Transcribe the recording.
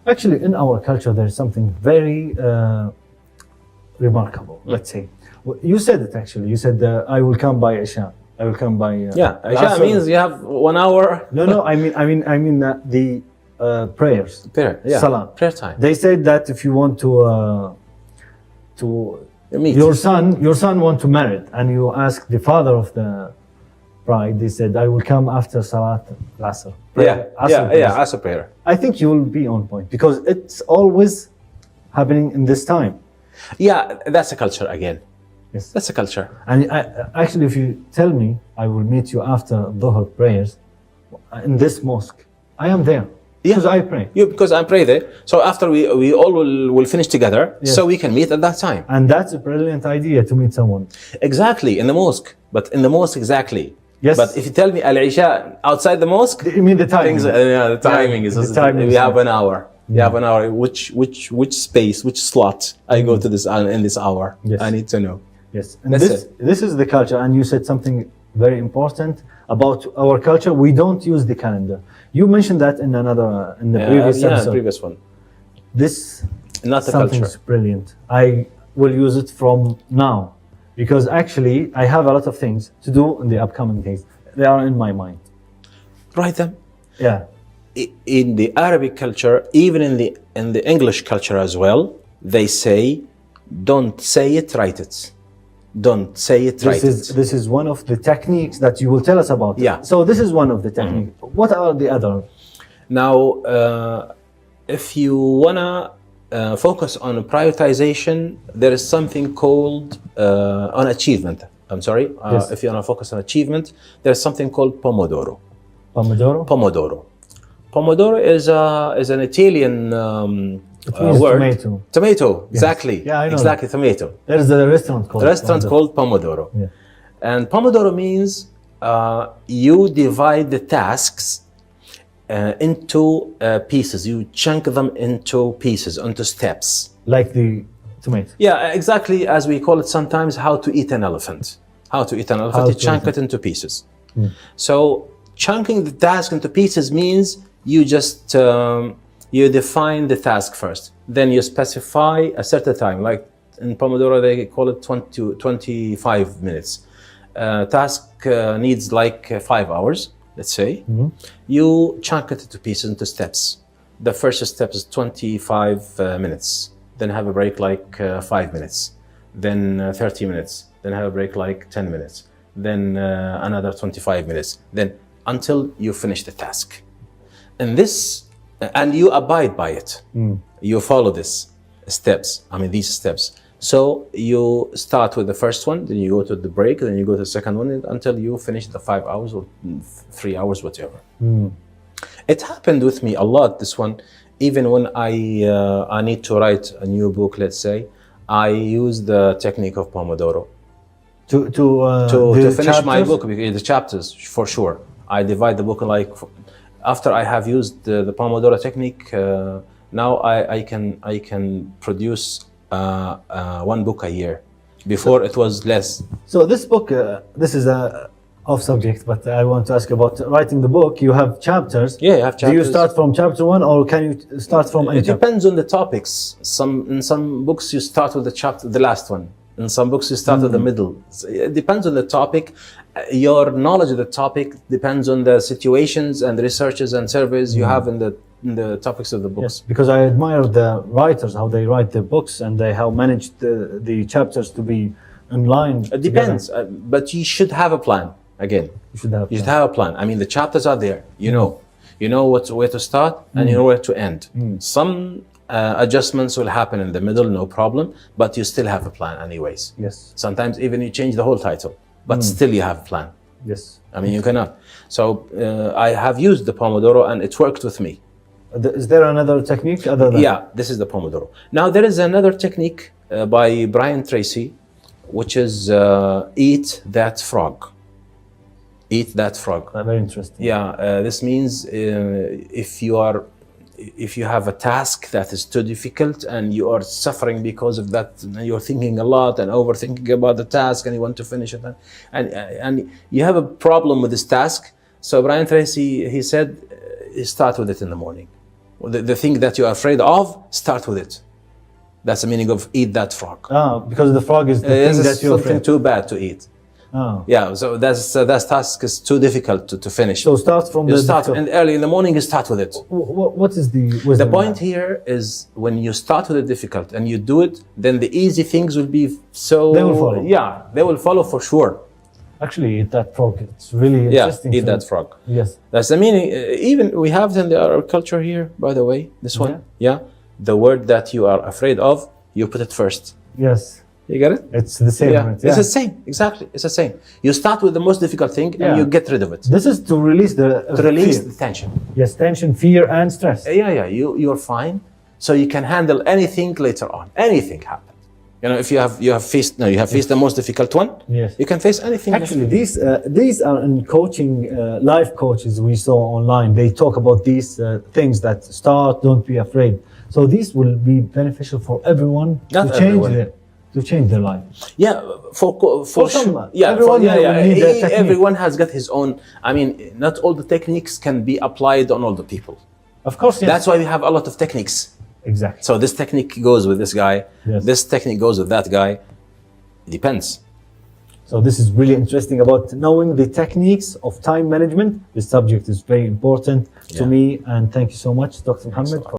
Actually, in our culture, there is something very remarkable. Let's say, you said it actually. You said, "I will come by Isha. I will come by." Isha means you have 1 hour. No. I mean the prayers. Prayer. Yeah. Salah. Prayer time. They said that if you want to Meet. your son want to marry, and you ask the father of the bride, they said, "I will come after Salat Asr." Asr prayer. I think you will be on point because it's always happening in this time. Yeah, that's a culture again. Yes, that's a culture. And actually, if you tell me I will meet you after Dhuhr prayers in this mosque, I am there. Because I pray. Because I pray there. So after we all will finish together, so we can meet at that time. And that's a brilliant idea to meet someone. Exactly, in the mosque. But in the mosque, exactly. Yes. But if you tell me Al-Isha outside the mosque, you mean the timing? The timing is. The timing we have an hour. You have an hour. Which space, which slot I go to this in this hour? Yes. I need to know. Yes. And this is the culture. And you said something very important about our culture. We don't use the calendar. You mentioned that in the previous episode. Previous one. This not the something's culture. Brilliant. I will use it from now because actually I have a lot of things to do in the upcoming days. They are in my mind. Write them. Yeah. In the Arabic culture, even in the English culture as well, they say, "Don't say it, write it." Don't say it, write it. This is one of the techniques that you will tell us about. Yeah. So this is one of the techniques. What are the other? Now, if you wanna focus on prioritization, there is something called on achievement. I'm sorry. Yes. If you wanna focus on achievement, there is something called Pomodoro. Pomodoro. Pomodoro. Pomodoro is an Italian word. Tomato. Tomato. Yes. Exactly. Yeah, I know. Exactly. Tomato. There is a restaurant called Pomodoro. Yeah. And Pomodoro means you divide the tasks into pieces. You chunk them into pieces, into steps. Like the tomato. Yeah, exactly as we call it sometimes, how to eat an elephant. How to eat an elephant, you chunk it into pieces. So chunking the task into pieces means you just you define the task first. Then you specify a certain time. Like in Pomodoro, they call it 20 to 25 minutes. Task needs like 5 hours, let's say. You chunk it into pieces, into steps. The first step is 25 minutes. Then have a break like 5 minutes. Then 30 minutes. Then have a break like 10 minutes. Then another 25 minutes. Then until you finish the task. And this, and you abide by it. You follow these steps. These steps. So you start with the first one, then you go to the break, then you go to the second one until you finish the 5 hours or 3 hours, whatever. It happened with me a lot, this one. Even when I need to write a new book, let's say, I use the technique of Pomodoro. To finish my book, the chapters, for sure. I divide the book like, after I have used the Pomodoro technique, now I can produce one book a year. Before it was less. So this book, this is off subject, but I want to ask about writing the book. You have chapters. Yeah, you have chapters. Do you start from chapter 1 or can you start from any chapter? It depends on the topics. In some books you start with the last one. In some books you start with the middle. It depends on the topic. Your knowledge of the topic depends on the situations and researches and surveys you have in the topics of the books. Yes, because I admire the writers, how they write the books and they have managed the chapters to be in line. It depends, but you should have a plan. Again, you should have a plan. The chapters are there. You know where to start and you know where to end. Some adjustments will happen in the middle, no problem, but you still have a plan anyways. Yes. Sometimes even you change the whole title, but still you have a plan. Yes. You cannot. So I have used the Pomodoro and it worked with me. Is there another technique other than? Yeah, this is the Pomodoro. Now there is another technique by Brian Tracy, which is eat that frog. Eat that frog. Very interesting. Yeah, this means if you have a task that is too difficult and you are suffering because of that, you're thinking a lot and overthinking about the task and you want to finish it, and you have a problem with this task. So Brian Tracy, he said, start with it in the morning. the thing that you are afraid of, start with it. That's the meaning of eat that frog. Because the frog is the thing that you're something afraid. too bad to eat. Yeah, so that task is too difficult to finish. So start from You the start, difficult. and early in the morning you start with it. What is the wisdom? The point here is when you start with the difficult and you do it, then the easy things will be so... They will follow. Yeah, they will follow for sure. Actually, eat that frog. It's really interesting. Yeah, eat that frog. Yes. That's the meaning. Even we have in our culture here, by the way, this one. Yeah. The word that you are afraid of, you put it first. Yes. You get it? It's the same. Yeah. Right? It's the same. Exactly. It's the same. You start with the most difficult thing and you get rid of it. This is to release the fear. The tension. Yes, tension, fear, and stress. Yeah. You're fine. So you can handle anything later on. Anything happens. You know, if you have faced the most difficult one. Yes. You can face anything. Actually, these are in coaching, life coaches we saw online. They talk about these things that start, don't be afraid. So these will be beneficial for everyone to change their life. Yeah, for some, sure. Yeah, everyone has got his own. I mean, not all the techniques can be applied on all the people. Of course, yes. That's why we have a lot of techniques. Exactly. So this technique goes with this guy. Yes. This technique goes with that guy. It depends. So this is really interesting about knowing the techniques of time management. This subject is very important to me, and thank you so much, Dr. Mohammed.